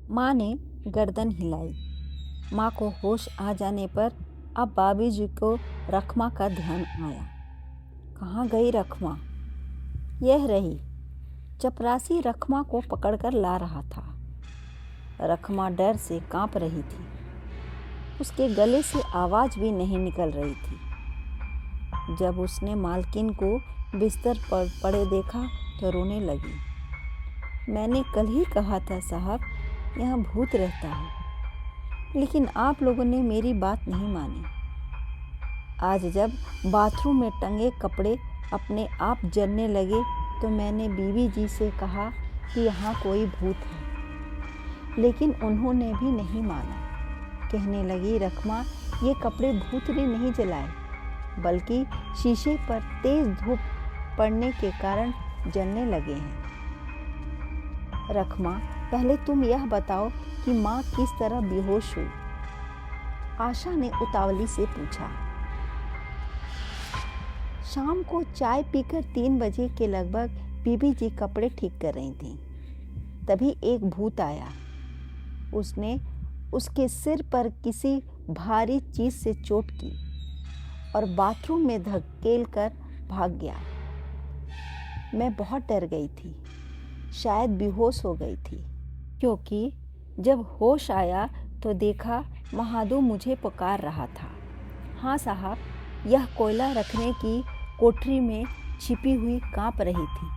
माँ ने गर्दन हिलाई। माँ को होश आ जाने पर अब बाबूजी को रखमा का ध्यान आया। कहाँ गई रखमा? यह रही। चपरासी रखमा को पकड़कर ला रहा था। रखमा डर से कांप रही थी। उसके गले से आवाज़ भी नहीं निकल रही थी। जब उसने मालकिन को बिस्तर पर पड़े देखा तो रोने लगी। मैंने कल ही कहा था साहब, यहाँ भूत रहता है, लेकिन आप लोगों ने मेरी बात नहीं मानी। आज जब बाथरूम में टंगे कपड़े अपने आप जलने लगे तो मैंने बीवी जी से कहा कि यहाँ कोई भूत है, लेकिन उन्होंने भी नहीं माना। कहने लगी, रखमा, ये कपड़े भूत ने नहीं जलाए, बल्कि शीशे पर तेज धूप पड़ने के कारण जलने लगे हैं। रखमा, पहले तुम यह बताओ कि माँ किस तरह बेहोश हुई? आशा ने उतावली से पूछा। शाम को चाय पीकर 3 बजे के लगभग बीबी जी कपड़े ठीक कर रही थीं। तभी एक भूत आया। उसने उसके सिर पर किसी भारी चीज से चोट की और बाथरूम में धकेल कर भाग गया। मैं बहुत डर गई थी, शायद बेहोश हो गई थी, क्योंकि जब होश आया तो देखा महादू मुझे पुकार रहा था। हाँ साहब, यह कोयला रखने की कोठरी में छिपी हुई कांप रही थी,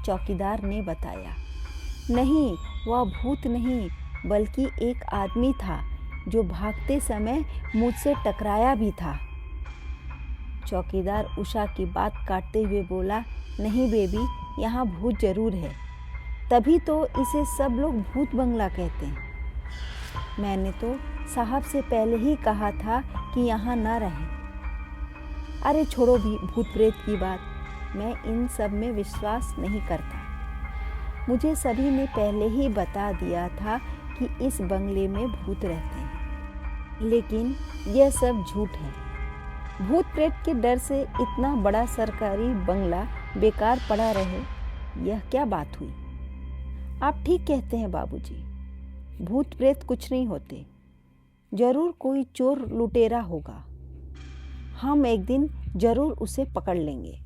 चौकीदार ने बताया। नहीं, वह भूत नहीं, बल्कि एक आदमी था जो भागते समय मुझसे टकराया भी था। चौकीदार उषा की बात काटते हुए बोला, नहीं बेबी, यहाँ भूत जरूर है, तभी तो इसे सब लोग भूत बंगला कहते हैं। मैंने तो साहब से पहले ही कहा था कि यहाँ न रहें। अरे छोड़ो भी भूत प्रेत की बात, मैं इन सब में विश्वास नहीं करता। मुझे सभी ने पहले ही बता दिया था कि इस बंगले में भूत रहते हैं, लेकिन यह सब झूठ है। भूत प्रेत के डर से इतना बड़ा सरकारी बंगला बेकार पड़ा रहे, यह क्या बात हुई? आप ठीक कहते हैं बाबूजी, भूत प्रेत कुछ नहीं होते, जरूर कोई चोर लुटेरा होगा। हम एक दिन जरूर उसे पकड़ लेंगे।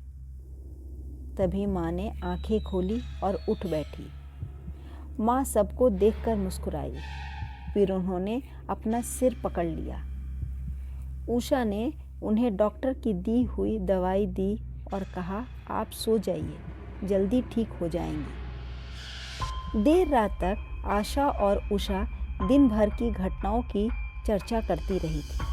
तभी माँ ने आंखें खोली और उठ बैठी। माँ सबको देखकर मुस्कुराई, फिर उन्होंने अपना सिर पकड़ लिया। उषा ने उन्हें डॉक्टर की दी हुई दवाई दी और कहा, आप सो जाइए, जल्दी ठीक हो जाएंगे। देर रात तक आशा और उषा दिन भर की घटनाओं की चर्चा करती रही थी।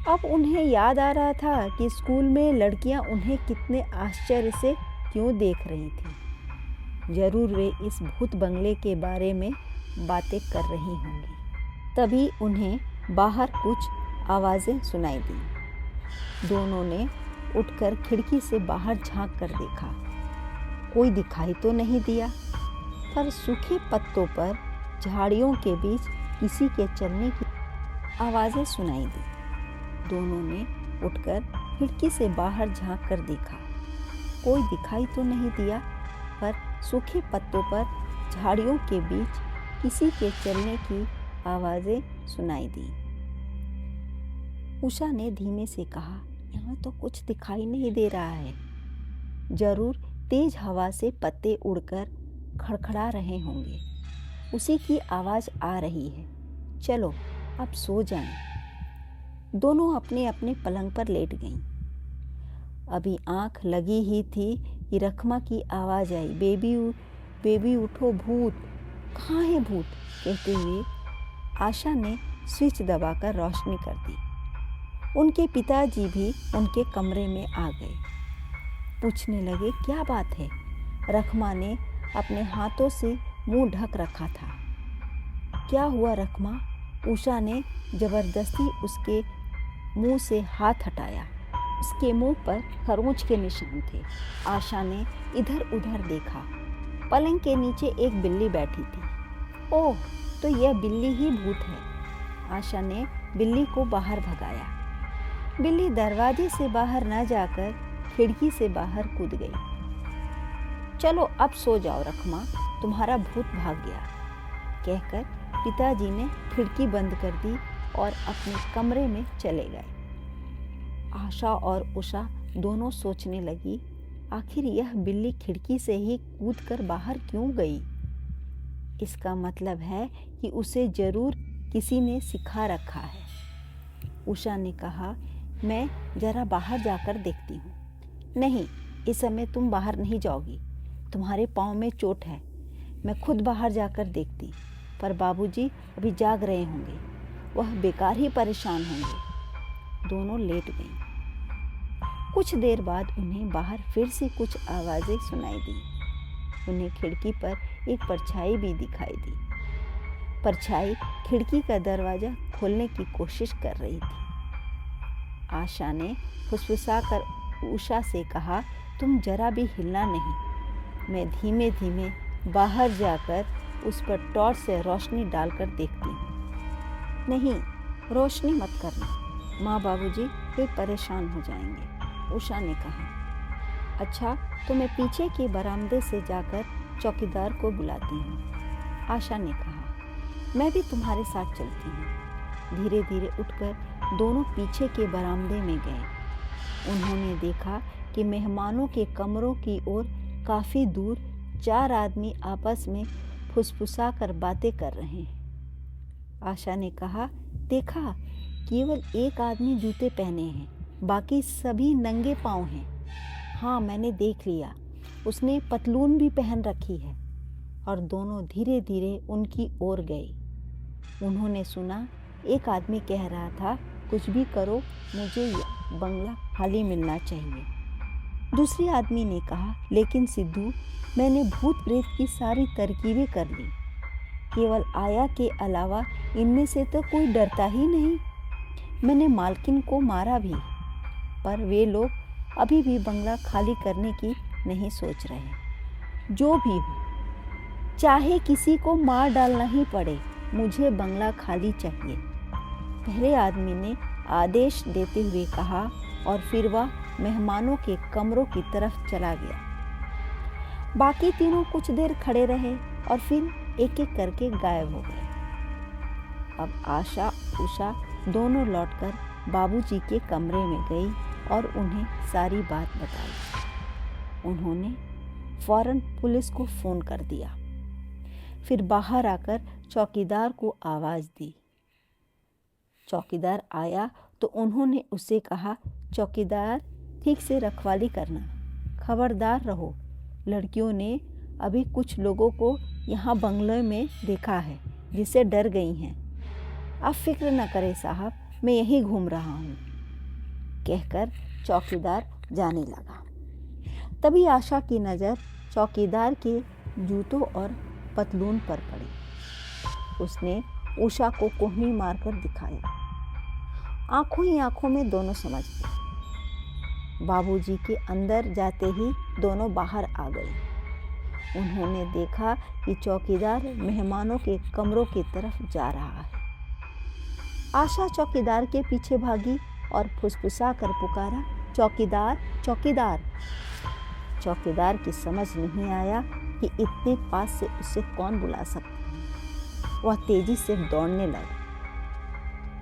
अब उन्हें याद आ रहा था कि स्कूल में लड़कियां उन्हें कितने आश्चर्य से क्यों देख रही थीं। जरूर वे इस भूत बंगले के बारे में बातें कर रही होंगी। तभी उन्हें बाहर कुछ आवाज़ें सुनाई दी। दोनों ने उठकर खिड़की से बाहर झांक कर देखा। कोई दिखाई तो नहीं दिया, पर सूखे पत्तों पर झाड़ियों के बीच किसी के चलने की आवाज़ें सुनाई दी। दोनों ने उठकर खिड़की से बाहर झांक कर देखा। कोई दिखाई तो नहीं दिया, पर सूखे पत्तों पर झाड़ियों के बीच किसी के चलने की आवाज़ें सुनाई दी। उषा ने धीमे से कहा, यहाँ तो कुछ दिखाई नहीं दे रहा है। जरूर तेज हवा से पत्ते उड़कर खड़खड़ा रहे होंगे, उसी की आवाज़ आ रही है। चलो अब सो जाएं। दोनों अपने अपने पलंग पर लेट गईं। अभी आंख लगी ही थी कि रखमा की आवाज़ आई, बेबी बेबी उठो, भूत। कहाँ है भूत? कहते हुए आशा ने स्विच दबाकर रोशनी कर दी। उनके पिताजी भी उनके कमरे में आ गए। पूछने लगे, क्या बात है? रखमा ने अपने हाथों से मुंह ढक रखा था। क्या हुआ रखमा? उषा ने जबरदस्ती उसके मुंह से हाथ हटाया। उसके मुंह पर खरोंच के निशान थे। आशा ने इधर उधर देखा। पलंग के नीचे एक बिल्ली बैठी थी। ओह, तो यह बिल्ली ही भूत है। आशा ने बिल्ली को बाहर भगाया। बिल्ली दरवाजे से बाहर न जाकर खिड़की से बाहर कूद गई। चलो अब सो जाओ रखमा, तुम्हारा भूत भाग गया। कहकर पिताजी ने खिड़की बंद कर दी और अपने कमरे में चले गए। आशा और उषा दोनों सोचने लगी, आखिर यह बिल्ली खिड़की से ही कूदकर बाहर क्यों गई? इसका मतलब है कि उसे जरूर किसी ने सिखा रखा है। उषा ने कहा, मैं जरा बाहर जाकर देखती हूँ। नहीं, इस समय तुम बाहर नहीं जाओगी, तुम्हारे पाँव में चोट है। मैं खुद बाहर जाकर देखती, पर बाबूजी अभी जाग रहे होंगे, वह बेकार ही परेशान होंगे। दोनों लेट गईं। कुछ देर बाद उन्हें बाहर फिर से कुछ आवाज़ें सुनाई दी। उन्हें खिड़की पर एक परछाई भी दिखाई दी। परछाई खिड़की का दरवाज़ा खोलने की कोशिश कर रही थी। आशा ने फुसफुसाकर उषा से कहा, तुम जरा भी हिलना नहीं, मैं धीमे धीमे बाहर जाकर उस पर टॉर्च से रोशनी डालकर देखती हूँ। नहीं, रोशनी मत करना, माँ बाबूजी वे परेशान हो जाएंगे, उषा ने कहा। अच्छा, तो मैं पीछे के बरामदे से जाकर चौकीदार को बुलाती हूँ, आशा ने कहा। मैं भी तुम्हारे साथ चलती हूँ। धीरे धीरे उठकर दोनों पीछे के बरामदे में गए। उन्होंने देखा कि मेहमानों के कमरों की ओर काफ़ी दूर 4 आदमी आपस में फुसफुसाकर बातें कर रहे हैं। आशा ने कहा, देखा, केवल एक आदमी जूते पहने हैं, बाकी सभी नंगे पाँव हैं। हाँ, मैंने देख लिया, उसने पतलून भी पहन रखी है। और दोनों धीरे धीरे उनकी ओर गए। उन्होंने सुना एक आदमी कह रहा था, कुछ भी करो, मुझे बंगला खाली मिलना चाहिए। दूसरे आदमी ने कहा, लेकिन सिद्धू, मैंने भूत प्रेत की सारी तरकीबें कर ली, केवल आया के अलावा इनमें से तो कोई डरता ही नहीं। मैंने मालकिन को मारा भी, पर वे लोग अभी भी बंगला खाली करने की नहीं सोच रहे। जो भी हो, चाहे किसी को मार डालना ही पड़े, मुझे बंगला खाली चाहिए, पहले आदमी ने आदेश देते हुए कहा और फिर वह मेहमानों के कमरों की तरफ चला गया। बाकी तीनों कुछ देर खड़े रहे और फिर एक एक करके गायब हो गए। अब आशा उषा दोनों लौटकर बाबूजी के कमरे में गई और उन्हें सारी बात बताई। उन्होंने फौरन पुलिस को फ़ोन कर दिया। फिर बाहर आकर चौकीदार को आवाज़ दी। चौकीदार आया तो उन्होंने उससे कहा, चौकीदार, ठीक से रखवाली करना, खबरदार रहो। लड़कियों ने अभी कुछ लोगों को यहाँ बंगले में देखा है, जिससे डर गई हैं। आप फिक्र न करें साहब, मैं यहीं घूम रहा हूँ, कहकर चौकीदार जाने लगा। तभी आशा की नज़र चौकीदार के जूतों और पतलून पर पड़ी। उसने उषा को कोहनी मारकर दिखाया। आंखों ही आंखों में दोनों समझ गए। बाबूजी के अंदर जाते ही दोनों बाहर आ गए। उन्होंने देखा कि चौकीदार मेहमानों के कमरों की तरफ जा रहा है। आशा चौकीदार के पीछे भागी और फुसफुसा कर पुकारा, चौकीदार, चौकीदार। चौकीदार की समझ नहीं आया कि इतने पास से उसे कौन बुला सकता है। वह तेजी से दौड़ने लगा।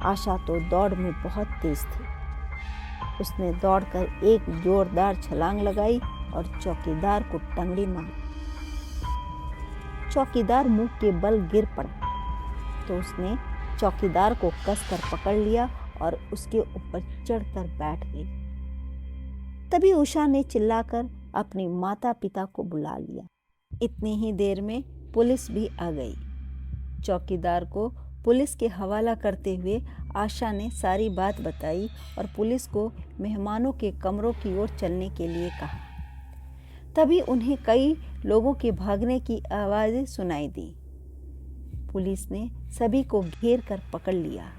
आशा तो दौड़ में बहुत तेज थी। उसने दौड़कर एक जोरदार छलांग लगाई और चौकीदार को टंगड़ी मारी। चौकीदार मुंह के बल गिर पड़ा तो उसने चौकीदार को कसकर पकड़ लिया और उसके ऊपर चढ़कर बैठ गई। तभी उषा ने चिल्लाकर अपने माता पिता को बुला लिया। इतनी ही देर में पुलिस भी आ गई। चौकीदार को पुलिस के हवाला करते हुए आशा ने सारी बात बताई और पुलिस को मेहमानों के कमरों की ओर चलने के लिए कहा। तभी उन्हें कई लोगों के भागने की आवाज़ें सुनाई दी। पुलिस ने सभी को घेर कर पकड़ लिया।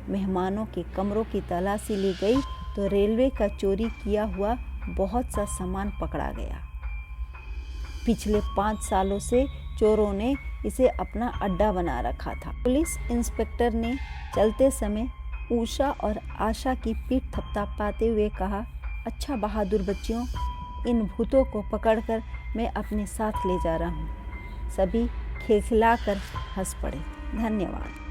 मेहमानों के कमरों की तलाशी ली गई तो रेलवे का चोरी किया हुआ बहुत सा सामान पकड़ा गया। पिछले 5 सालों से चोरों ने इसे अपना अड्डा बना रखा था। पुलिस इंस्पेक्टर ने चलते समय उषा और आशा की पीठ थपथपाते हुए कहा, अच्छा बहादुर बच्चियों, इन भूतों को पकड़कर मैं अपने साथ ले जा रहा हूँ। सभी खिलखिलाकर हंस पड़े। धन्यवाद।